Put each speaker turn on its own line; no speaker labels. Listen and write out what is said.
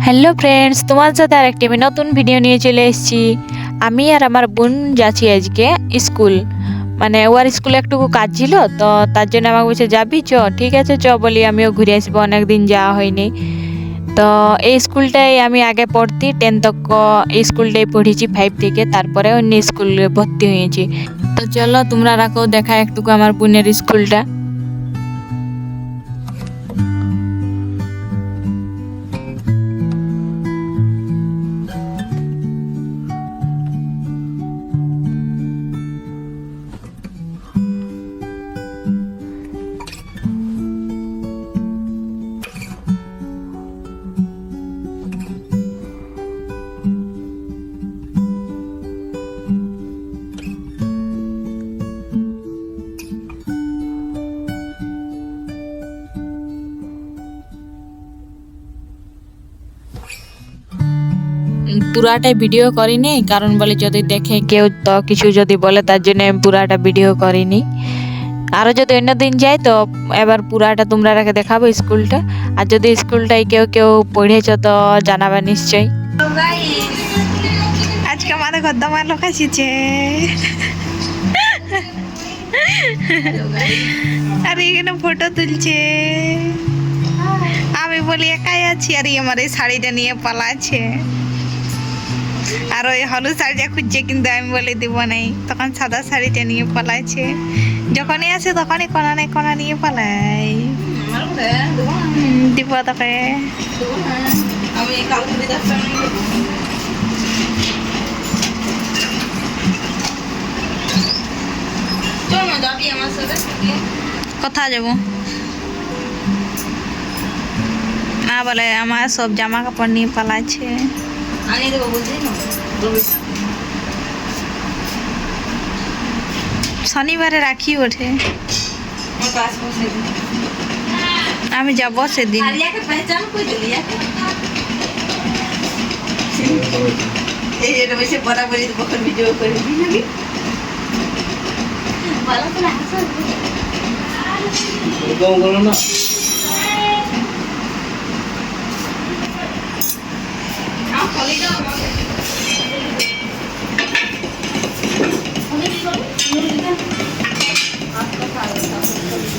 Hello friends, তোমার সাথে আর একটি আমি নতুন ভিডিও নিয়ে চলে এসেছি। আমি আর আমার বোন যাচ্ছি আজকে স্কুল, মানে ওর স্কুলে একটু কাজ ছিল, তো তার জন্য আমাকে বলছে যাবি চ, ঠিক আছে চ বলি, আমিও ঘুরে আসবো, অনেকদিন যাওয়া হয়নি। তো এই স্কুলটাই আমি আগে পড়তি 10 তক, এই স্কুলটাই পড়েছি 5 থেকে, তারপরে অন্য স্কুলে ভর্তি হয়েছি। তো চলো তোমরা রাখো দেখা একটু আমার বোনের স্কুলটা। পুরাটাই ভিডিও করিনি, কারণ বলে যদি দেখে কেউ তো কিছু যদি বলে, তার জন্য আমি পুরাটা ভিডিও করিনি। আরও যদি অন্য দিন যাই তো এবার পুরাটা তোমরা রেখে দেখাবো স্কুলটা। আর যদি স্কুলটাই কেউ কেউ পড়েছ তো জানাবে নিশ্চয়ই।
আজকে আমাদের গদ্দামা লোক আসিছে, আর এখানে ফটো তুলছে। আমি বলি একাই আছি, আর আমার এই শাড়িটা নিয়ে পালাচ্ছে, আর ওই হলুদ শাড়িটা খুঁজছে, কিন্তু আমি বলে দিব নাই, তখন সাদা শাড়িটা নিয়ে পালাচ্ছে। যখনই আসে তখনই কোনা নেই কোনা নিয়ে পালাই। দিব তোকে কোথায় যাবো না বলে, আমার সব জামা কাপড় নিয়ে পালাচ্ছে। শনিবারে রাখি ওঠে, আমি যাব সেদিন।
না